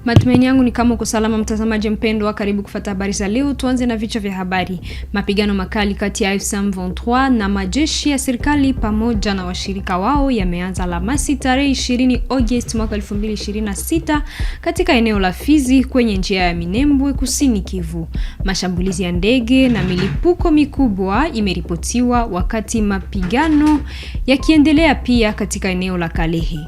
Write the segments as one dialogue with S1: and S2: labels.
S1: Matumaini yangu ni kama uko salama mtazamaji mpendwa, karibu kufuata habari za leo. Tuanze na vichwa vya habari. Mapigano makali kati ya M23 na majeshi ya serikali pamoja na washirika wao yameanza Alhamisi tarehe 20 Agosti mwaka 2026 katika eneo la Fizi kwenye njia ya Minembwe kusini Kivu. Mashambulizi ya ndege na milipuko mikubwa imeripotiwa wakati mapigano yakiendelea pia katika eneo la Kalehe.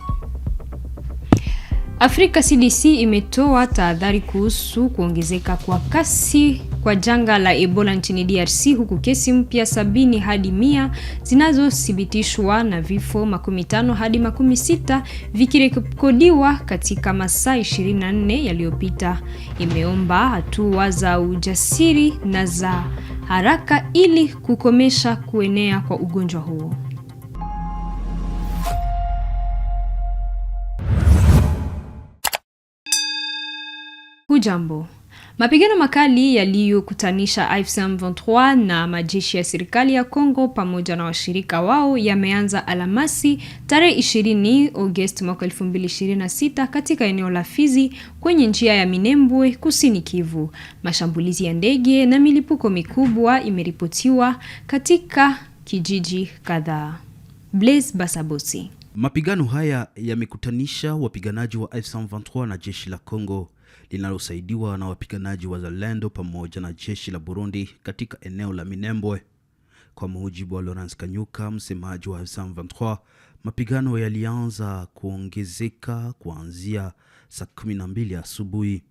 S1: Afrika CDC imetoa tahadhari kuhusu kuongezeka kwa kasi kwa janga la Ebola nchini DRC, huku kesi mpya 70 hadi 100 zinazothibitishwa na vifo 15 hadi 60 vikirekodiwa katika masaa 24 yaliyopita. Imeomba hatua za ujasiri na za haraka ili kukomesha kuenea kwa ugonjwa huo. Hujambo. Mapigano makali yaliyokutanisha M23 na majeshi ya serikali ya Kongo pamoja na washirika wao yameanza Alhamisi tarehe 20 Agosti mwaka 2026 katika eneo la Fizi kwenye njia ya Minembwe kusini Kivu. Mashambulizi ya ndege na milipuko mikubwa imeripotiwa katika kijiji kadhaa. Blaise Basabosi.
S2: Mapigano haya yamekutanisha wapiganaji wa M23 na jeshi la Kongo linalosaidiwa na wapiganaji wa Zalendo pamoja na jeshi la Burundi katika eneo la Minembwe. Kwa mujibu wa Laurence Kanyuka, msemaji wa M23, mapigano yalianza kuongezeka kuanzia saa 12 asubuhi.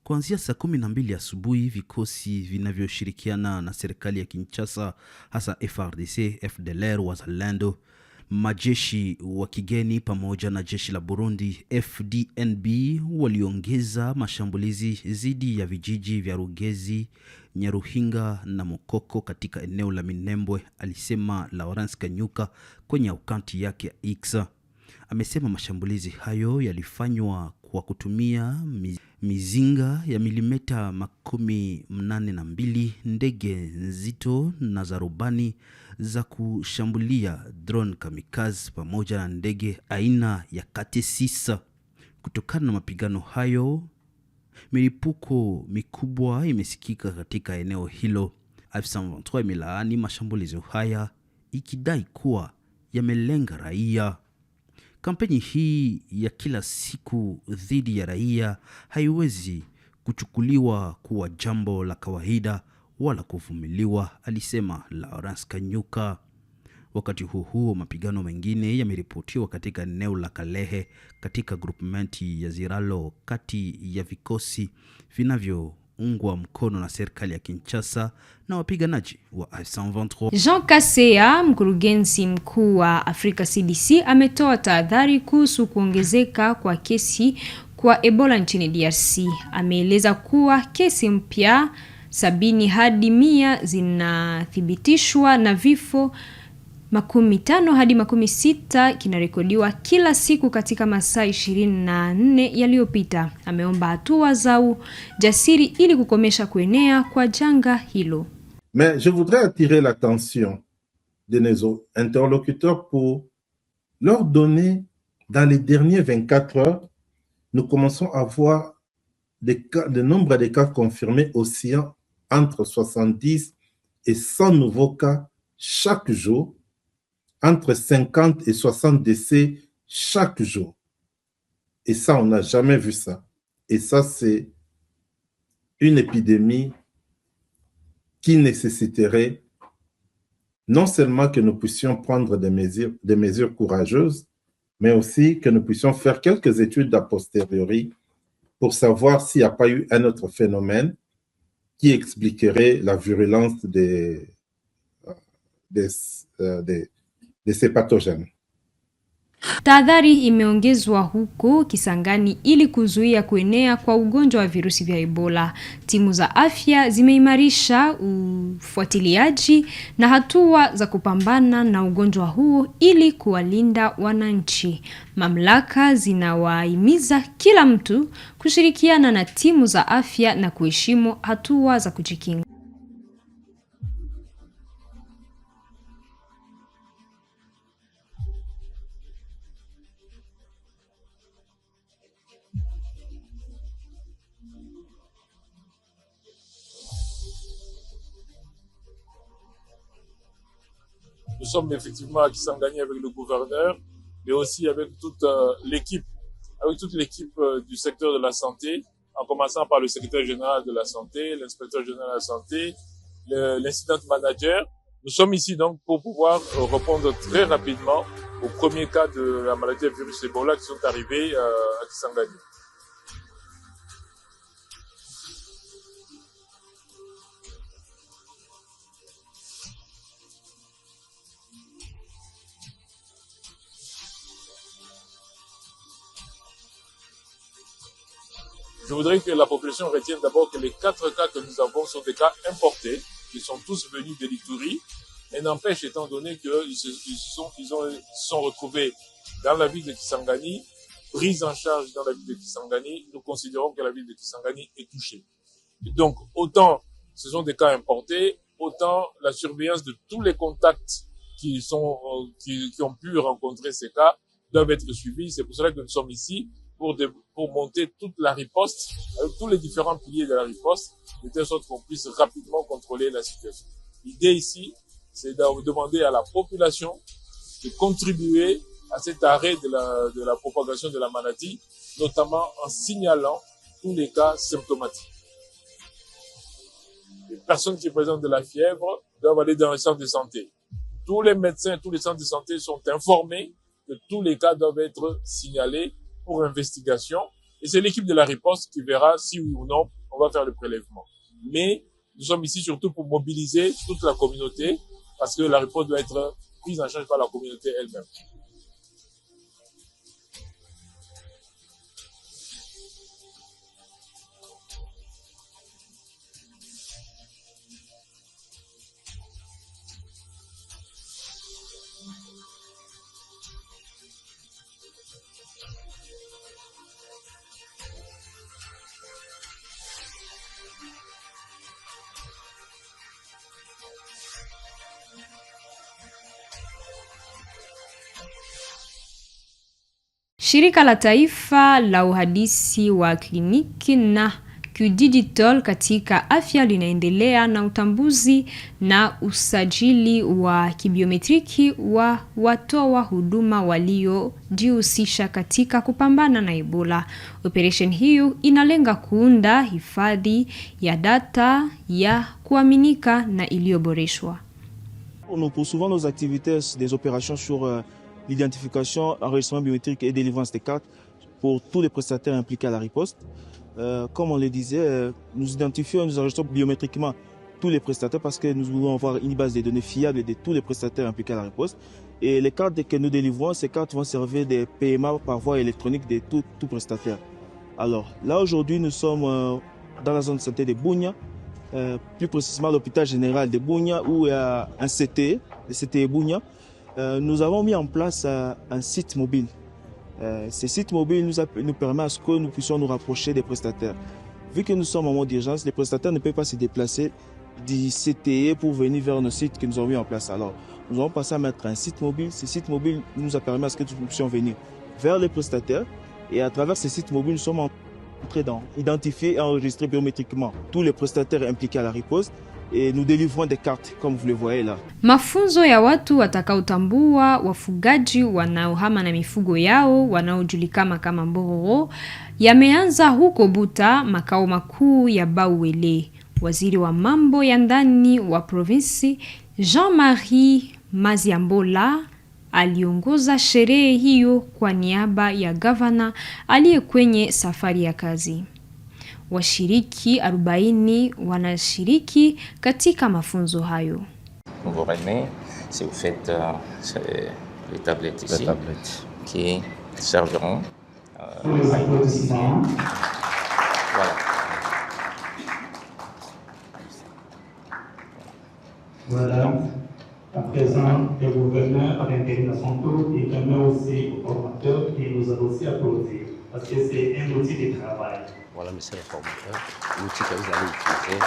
S2: Kuanzia saa 12 asubuhi, vikosi vinavyoshirikiana na serikali ya Kinshasa, hasa FARDC, FDLR, Wazalendo, majeshi wa kigeni pamoja na jeshi la Burundi FDNB waliongeza mashambulizi dhidi ya vijiji vya Rugezi, Nyaruhinga na Mokoko katika eneo la Minembwe, alisema Laurence Kanyuka kwenye akaunti yake ya X. Amesema mashambulizi hayo yalifanywa kwa kutumia mizinga ya milimeta 82, ndege nzito na za rubani za kushambulia, drone kamikaze pamoja na ndege aina ya KT-6. Kutokana na mapigano hayo, milipuko mikubwa imesikika katika eneo hilo. M23 imelaani mashambulizi haya ikidai kuwa yamelenga raia. Kampeni hii ya kila siku dhidi ya raia haiwezi kuchukuliwa kuwa jambo la kawaida wala kuvumiliwa, alisema Laurence Kanyuka. Wakati huo mapigano mengine yameripotiwa katika eneo la Kalehe katika groupmenti ya Ziralo kati ya vikosi vinavyoungwa mkono na serikali ya Kinshasa na wapiganaji wa M23.
S1: Jean Kaseya, mkurugenzi mkuu wa Afrika CDC, ametoa tahadhari kuhusu kuongezeka kwa kesi kwa Ebola nchini DRC. Ameeleza kuwa kesi mpya 70 hadi 100 zinathibitishwa na vifo 15 hadi 60 kinarekodiwa kila siku katika masaa 24 yaliyopita. Ameomba hatua za ujasiri ili kukomesha kuenea kwa janga hilo.
S3: Mais je voudrais attirer l'attention de nos interlocuteurs pour leur donner, dans les dernières 24 heures, nous commençons à voir le nombre de cas confirmés oscillant entre 70 et 100 nouveaux cas chaque jour, entre 50 et 60 décès chaque jour. Et ça, on n'a jamais vu ça. Et ça, c'est une épidémie qui nécessiterait non seulement que nous puissions prendre des mesures courageuses, mais aussi que nous puissions faire quelques études a posteriori pour savoir s'il n'y a pas eu un autre phénomène qui expliquerait la virulence de ces pathogènes.
S1: Tahadhari imeongezwa huko Kisangani ili kuzuia kuenea kwa ugonjwa wa virusi vya Ebola. Timu za afya zimeimarisha ufuatiliaji na hatua za kupambana na ugonjwa huo ili kuwalinda wananchi. Mamlaka zinawahimiza kila mtu kushirikiana na timu za afya na kuheshimu hatua za kujikinga.
S4: sommes effectivement à Kisangani avec le gouverneur, mais aussi avec toute l'équipe, du secteur de la santé, en commençant par le secrétaire général de la santé, l'inspecteur général de la santé, l'incident manager. Nous sommes ici donc pour pouvoir répondre très rapidement aux premiers cas de la maladie à virus Ebola qui sont arrivés à Kisangani. Je voudrais que la population retienne d'abord que les 4 cas que nous avons sont des cas importés, qui sont tous venus de l'Ituri, et n'empêche, étant donné qu'ils se sont retrouvés dans la ville de Kisangani, pris en charge dans la ville de Kisangani, nous considérons que la ville de Kisangani est touchée. Et donc, autant ce sont des cas importés, autant la surveillance de tous les contacts qui ont pu rencontrer ces cas doivent être suivis. C'est pour cela que nous sommes ici, pour monter toute la riposte, avec tous les différents piliers de la riposte, de telle sorte qu'on puisse rapidement contrôler la situation. L'idée ici, c'est de demander à la population de contribuer à cet arrêt de la propagation de la maladie, notamment en signalant tous les cas symptomatiques. Les personnes qui présentent de la fièvre doivent aller dans les centres de santé. Tous les médecins, tous les centres de santé sont informés que tous les cas doivent être signalés pour investigation, et c'est l'équipe de la riposte qui verra si oui ou non on va faire le prélèvement. Mais nous sommes ici surtout pour mobiliser toute la communauté, parce que la riposte doit être prise en charge par la communauté elle-même.
S1: Shirika la Taifa la Uhadisi wa Kliniki na Q-Digital katika afya linaendelea na utambuzi na usajili wa kibiometriki wa watoa huduma waliojihusisha katika kupambana na Ebola. Operation hiyo inalenga kuunda hifadhi ya data ya kuaminika na iliyoboreshwa.
S5: Nous poursuivons nos activités des opérations sur l'identification, enregistrement biométrique et délivrance des cartes pour tous les prestataires impliqués à la riposte. Comme on le disait, nous identifions et nous enregistrons biométriquement tous les prestataires parce que nous voulons avoir une base de données fiable de tous les prestataires impliqués à la riposte. Et les cartes que nous délivrons, ces cartes vont servir de PMA par voie électronique de tout prestataire. Alors là aujourd'hui, nous sommes dans la zone de santé de Bunia, plus précisément l'hôpital général de Bunia où il y a un CTE, le CTE Bunia. Nous avons mis en place un site mobile. Ce site mobile nous permet à ce que nous puissions nous rapprocher des prestataires. Vu que nous sommes en mode d'urgence, les prestataires ne peuvent pas se déplacer du CTE pour venir vers nos sites que nous avons mis en place. Alors, nous avons passé à mettre un site mobile. Ce site mobile nous a permis à ce que nous puissions venir vers les prestataires. Et à travers ce site mobile, nous sommes en train d'identifier et enregistrer biométriquement tous les prestataires impliqués à la riposte. Et nous délivrons des cartes comme vous le voyez là.
S1: Mafunzo ya watu watakaotambua wafugaji wanaohama na mifugo yao wanaojulikana kama Mbororo yameanza huko Buta, makao makuu ya Bauele. Waziri wa mambo ya ndani wa provinsi Jean-Marie Maziambola aliongoza sherehe hiyo kwa niaba ya gavana aliye kwenye safari ya kazi. Washiriki 40 wanashiriki katika mafunzo hayo.
S6: Vous vous remet, si vous faites les tablettes ici, qui serviront à identifier. Voilà.
S7: Voilà. À présent, le gouverneur a intérêt à son tour et permet aussi aux formateurs et nous a aussi applaudir parce que c'est un outil de travail.
S8: Voilà, monsieur le formateur, l'outil que vous allez utiliser.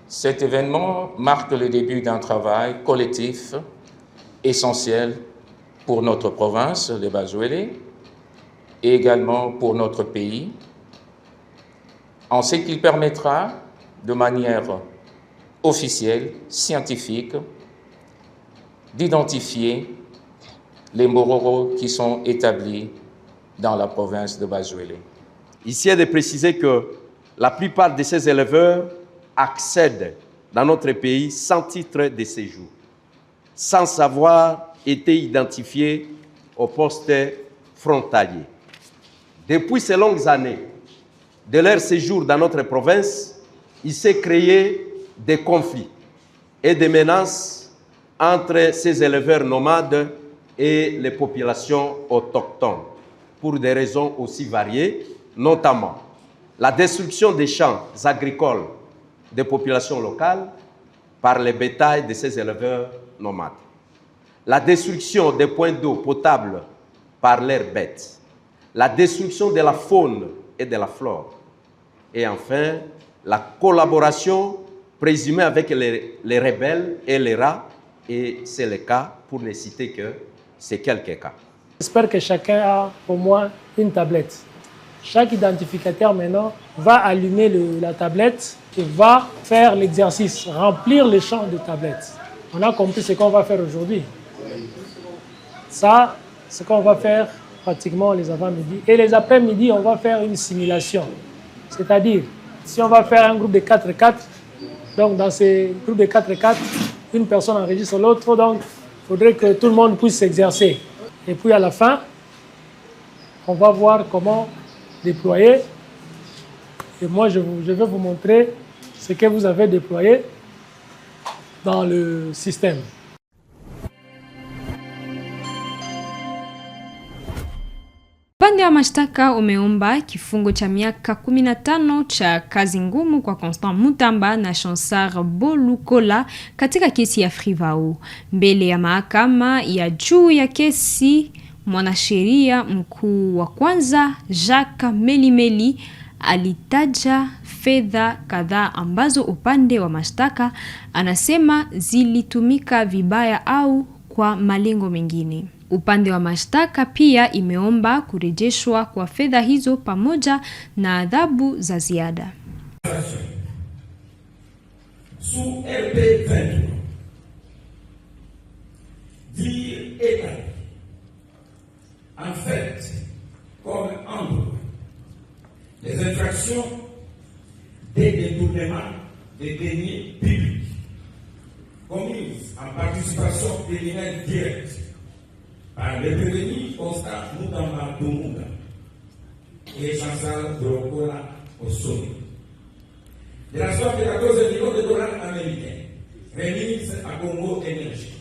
S6: Cet événement marque le début d'un travail collectif essentiel pour notre province de Bazuele et également pour notre pays, en ce qu'il permettra de manière officielle, scientifique, d'identifier les moraux qui sont établis dans la province de Bazuélé.
S8: Ici est de préciser que la plupart de ces éleveurs accèdent dans notre pays sans titre de séjour, sans avoir été identifiés au poste frontalier. Depuis ces longues années de leur séjour dans notre province, il s'est créé des conflits et des menaces entre ces éleveurs nomades et les populations autochtones, pour des raisons aussi variées, notamment la destruction des champs agricoles des populations locales par les bétails de ces éleveurs nomades, la destruction des points d'eau potable par leurs bêtes, la destruction de la faune et de la flore, et enfin la collaboration présumée avec les rebelles et les rats, et c'est le cas, pour ne citer que ces quelques cas.
S9: J'espère que chacun a au moins une tablette. Chaque identificateur maintenant va allumer la tablette et va faire l'exercice, remplir les champs de tablette. On a compris ce qu'on va faire aujourd'hui. Ça, c'est ce qu'on va faire pratiquement les avant-midi. Et les après-midi, on va faire une simulation. C'est-à-dire, si on va faire un groupe de 4-4, donc dans ces groupes de 4-4, une personne enregistre l'autre, donc il faudrait que tout le monde puisse s'exercer. Et puis à la fin, on va voir comment déployer. Et moi, je vais vous montrer ce que vous avez déployé dans le système.
S1: Upande wa mashtaka umeomba kifungo cha miaka 15 cha kazi ngumu kwa Constant Mutamba na Chansard Bolukola katika kesi ya Frivao. Mbele ya mahakama ya juu ya kesi, mwanasheria mkuu wa kwanza Jacques Melimeli alitaja fedha kadhaa ambazo upande wa mashtaka anasema zilitumika vibaya au kwa malengo mengine. Upande wa mashtaka pia imeomba kurejeshwa kwa fedha hizo pamoja na adhabu za ziada.
S10: Sous RP 23, dire état, en fait, comme entre les infractions des détournements des deniers publics commises en participation criminelle directe par le prévenu Constant Mutamba Dumunda et Chansard Bolukola au sommet. De la somme de 14 millions de dollars américains remise à Congo Énergie,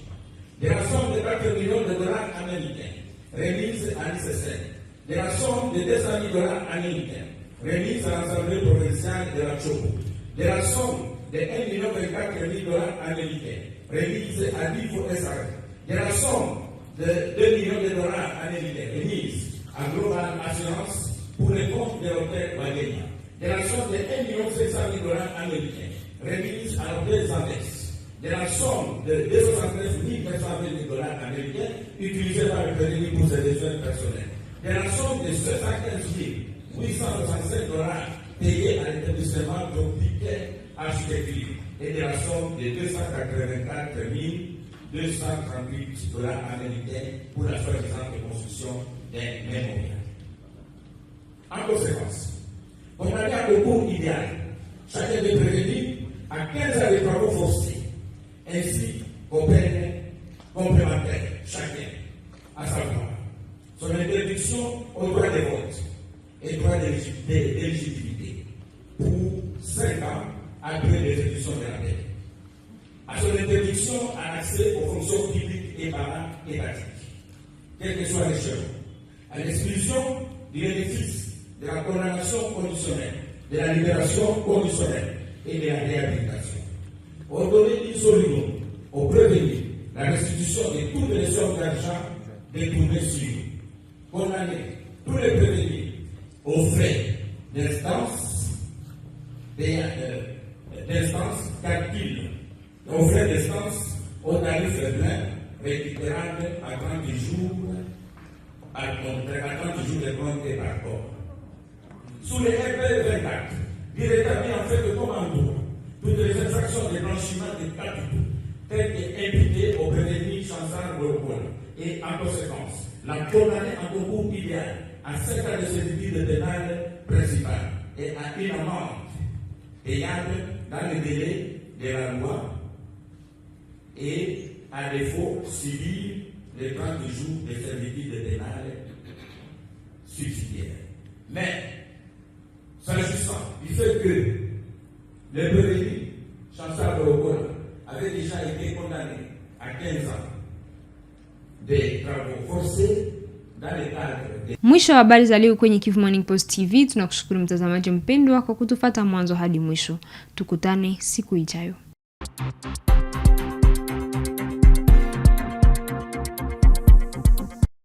S10: de la somme de 4 millions de dollars américains remise à l'ICCN, de la somme de 200 000 dollars américains remise à l'Assemblée provinciale de la Chopo, de la somme de 1 million 24 000 dollars américains remise à l'IFO SRF, de la somme de 2 millions de dollars américains remise à Global Assurance pour les comptes de l'hôtel Wagenia, de la somme de 1 500 000 dollars américains remise à l'hôtel Zandex, de la somme de 269 920 000 dollars américains utilisés par le prévenu pour ses besoins personnels, de la somme de 715 865 dollars payés à l'établissement d'Optiquet Architecture et de la somme de 284 238 dollars américains pour la soi-disant construction d'un mémorial. En conséquence, condamné à concours idéal, chacun des prévenus à 15 ans de travaux forcés, ainsi qu'aux peines complémentaires, chacun, à savoir son interdiction au droit de vote et droit d'éligibilité pour 5 ans après l'exécution de la peine, à son interdiction à l'accès aux fonctions publiques et para-étatiques, quel que soit l'échelon, à l'exclusion du bénéfice de la condamnation conditionnelle, de la libération conditionnelle et de la réhabilitation. Ordonner dissolument aux prévenus la restitution de toutes les sommes d'argent détournées sur lui. Condamner tous les prévenus aux frais d'instance, calcul, aux frais d'instance, aux tarifs pleins, récupérables à 30 jours, à 30 jours de compte et par corps. Sous les RP 24, il établit en fait de commando toutes les infractions de blanchiment de capitaux telles qu'imputées au prévenu Chansard Boyokona et en conséquence, la condamner en concours idéal à 5 ans de servitude pénale principale et à une amende payable dans le délai de la loi et à défaut subir les 30 jours de servitude pénale subsidiaire. Mais, s'agissant du fait que le prévenu Chansard Boyokona avait déjà été condamné à 15 ans de travaux forcés dans le cadre de...
S1: Mwisho wa habari za leo kwenye Kivu Morning Post TV. Tunakushukuru mtazamaji mpendwa kwa kutufuata mwanzo hadi mwisho. Tukutane siku ijayo.